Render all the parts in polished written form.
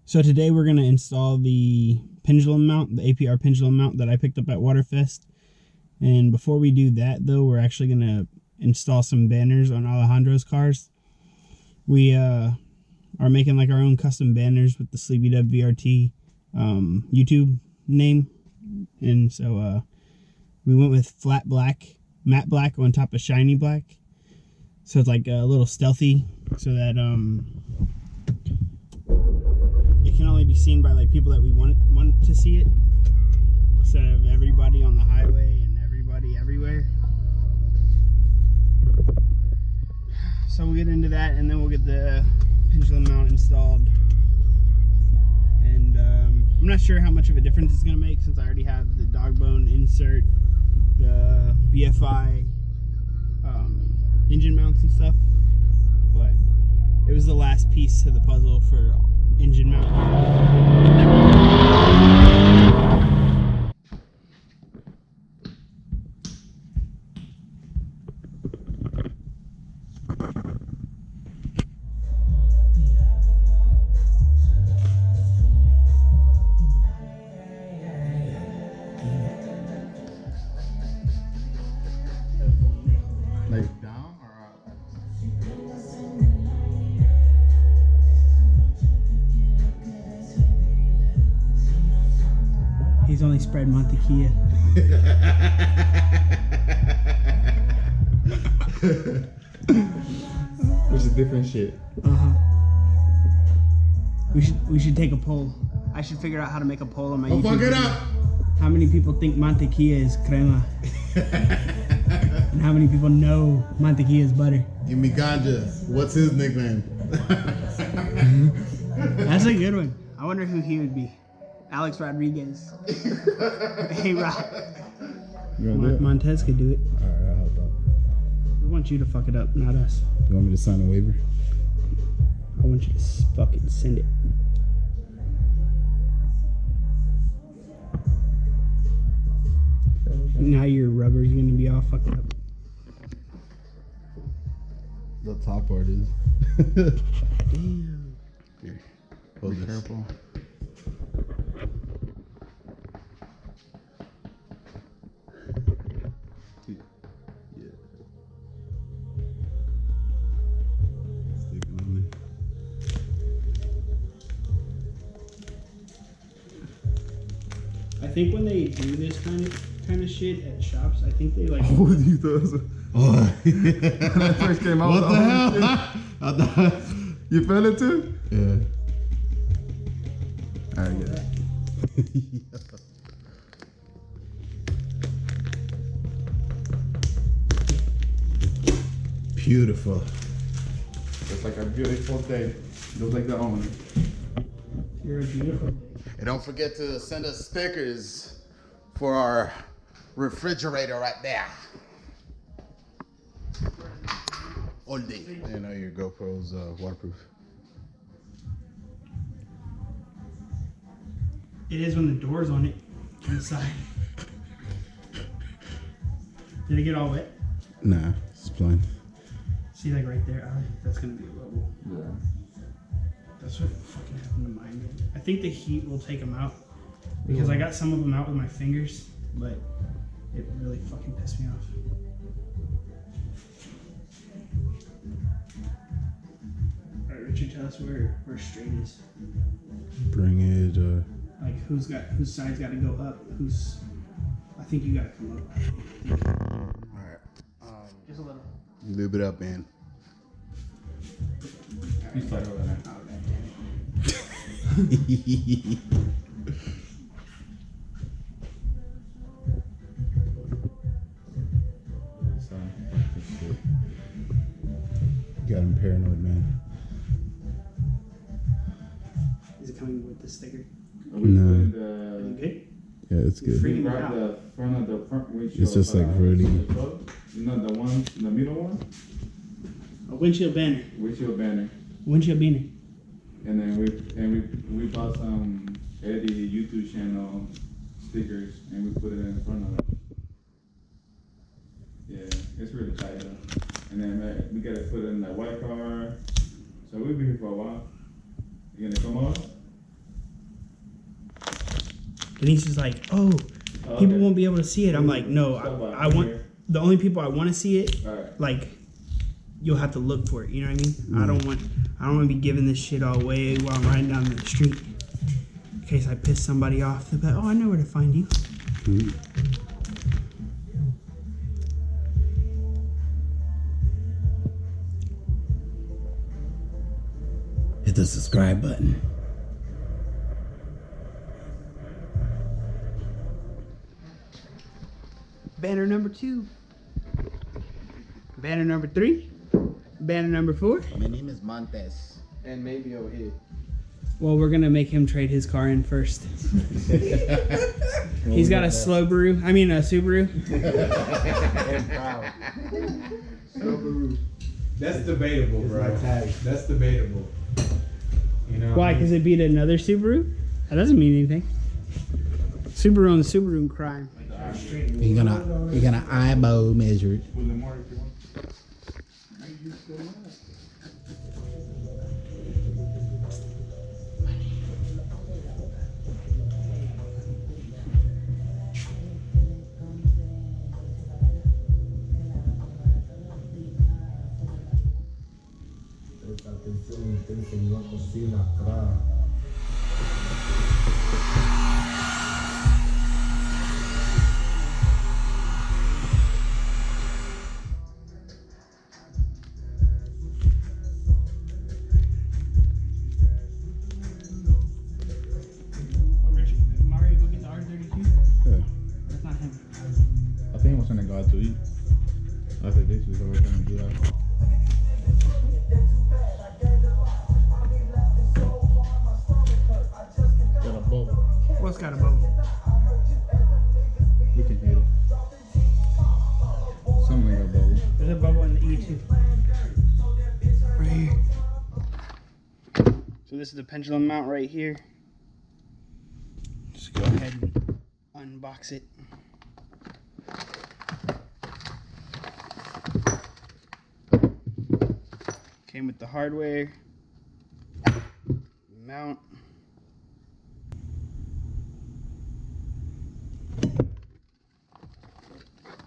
So today we're going to install the pendulum mount, the APR pendulum mount that I picked up at Waterfest. And before we do that though, we're actually going to install some banners on Alejandro's cars. We are making like our own custom banners with the SleepyDubVRT YouTube name. And so we went with flat black, matte black on top of shiny black. So it's like a little stealthy so that it can only be seen by like people that we want to see it, instead of everybody on the highway and everybody everywhere. So we'll get into that, and then we'll get the pendulum mount installed. And I'm not sure how much of a difference it's going to make, since I already have the dog bone insert, the BFI engine mounts and stuff, but it was the last piece to the puzzle for engine mount. Like down or up? He's only spread mantequilla. There's a different shit. We should take a poll. I should figure out how to make a poll on my Don't YouTube fuck it video. up! How many people think mantequilla is crema? And how many people know mantequilla is butter? Give me ganja. What's his nickname? That's a good one. I wonder who he would be. Alex Rodriguez. Hey, Rob. Montez could do it. Alright, I'll help out. We want you to fuck it up, not us. You want me to sign a waiver? I want you to fucking send it. Now your rubber's gonna be all fucked up. The top part is. Damn. Here, hold this. Careful. Yeah. Stick it on there. I think when they do this kind of shit at shops, I think they like. Oh, you thought when that first came out. What the hell? I thought you felt it too? Yeah. Alright, yeah. Beautiful. It's like a beautiful day. Looks like the owner. You're a beautiful. And don't forget to send us stickers for our refrigerator right there. All day. You know your GoPro's waterproof. It is when the door's on it inside. Did it get all wet? Nah, it's plain. See, like right there, that's gonna be a bubble. Yeah. That's what fucking happened to mine. I think the heat will take them out, because I got some of them out with my fingers, but it really fucking pissed me off. All right, Richard, tell us where straight is. Bring it. Like whose side's got to go up? I think you got to come up. All right. Just a little. Lube it up, man. You start over there. Oh, God damn Got him paranoid, man. Is it coming with the sticker? No. Is it good? Yeah, it's good. Freaking Grab out. the front of the front windshield. It's just like really. Not the one, the middle one. A windshield banner. Windshield banner. Windshield banner. And then we bought some Eddie YouTube channel stickers and we put it in front of it. Yeah, it's really tight though. And then we gotta put it in that white car. So we'll be here for a while. You gonna come over? Denise is like, oh, people won't be able to see it. I'm like, no, I want the only people I want to see it. Like, you'll have to look for it. You know what I mean? I don't want to be giving this shit all away while I'm riding down the street. In case I piss somebody off, they'll be like, oh, I know where to find you. Hit the subscribe button. Banner number 2. Banner number 3. Banner number 4. My name is Montes. And maybe over here. Well, we're gonna make him trade his car in first. He's got a Subaru. Subaru. That's debatable, bro. That's debatable. You know. Why? Because it beat another Subaru? That doesn't mean anything. Subaru on the Subaru crime. You're gonna eyeball measure it. Mario, go get the R32? Yeah. That's not him. I think he was trying to go out to eat. I said this was always trying to do that. Got a bubble. What's got a bubble? We can hear it. Something like a bubble. There's a bubble in the E2. Right here. So this is the pendulum mount right here. Just go ahead and unbox it. Came with the hardware, mount,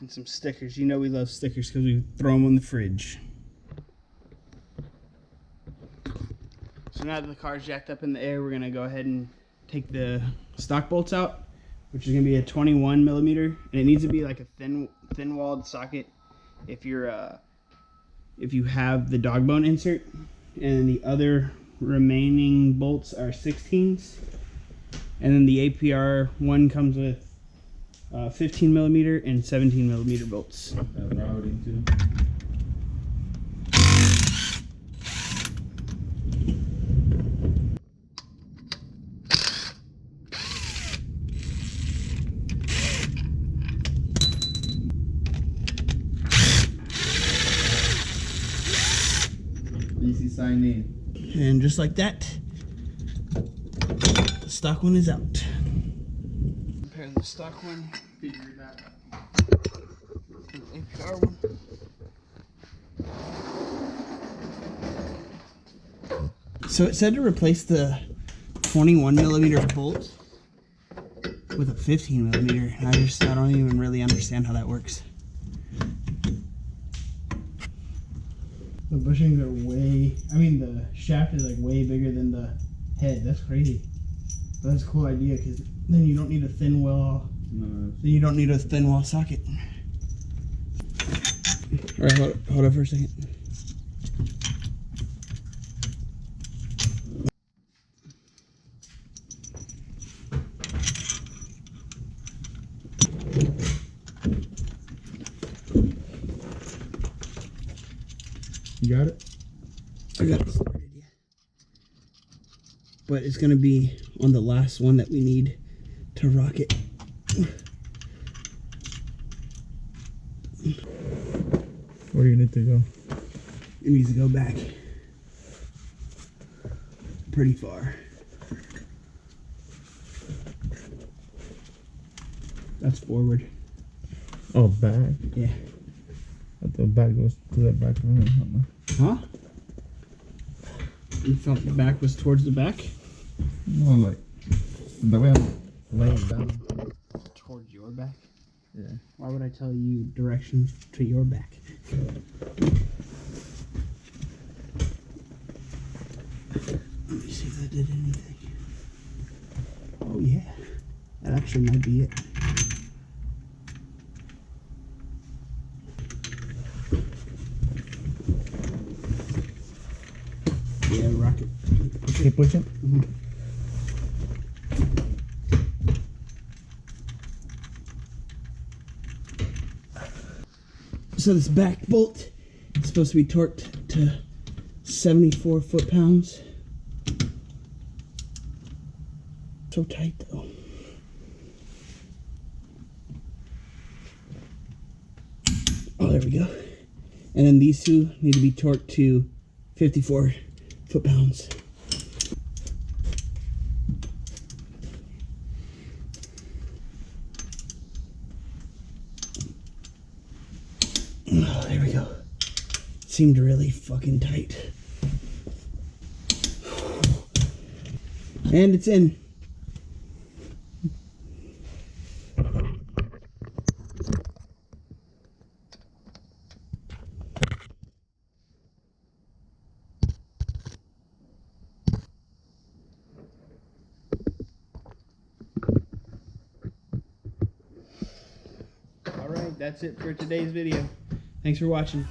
and some stickers. You know we love stickers because we throw them on the fridge. So now that the car's jacked up in the air, we're gonna go ahead and take the stock bolts out, which is gonna be a 21 millimeter, and it needs to be like a thin-walled socket. If you have the dog bone insert, and the other remaining bolts are 16s, and then the APR one comes with 15 millimeter and 17 millimeter bolts. Routing too. Easy sign in. And just like that, the stock one is out. Compare the stock one, figure it out. The APR one. So it said to replace the 21 millimeter bolt with a 15 millimeter. I don't even really understand how that works. The bushings are the shaft is like way bigger than the head. That's crazy. But that's a cool idea because then you don't need a thin wall. No. Then you don't need a thin wall socket. All right, hold on for a second. You got it? I got it started, yeah. But it's gonna be on the last one that we need to rock it. Where do you need to go? It needs to go back pretty far. That's forward. Oh, back. Yeah. I thought back goes to the back room or something. Huh? You felt the back was towards the back? No, like the way Way it goes. Towards your back? Yeah. Why would I tell you directions to your back? Let me see if that did anything. Oh yeah, that actually might be it. Yeah, rocket. Keep pushing. So this back bolt is supposed to be torqued to 74 foot-pounds. So tight though. Oh, there we go. And then these two need to be torqued to 54 foot-pounds. Oh, there we go. Seemed really fucking tight. And it's in. Alright, that's it for today's video. Thanks for watching.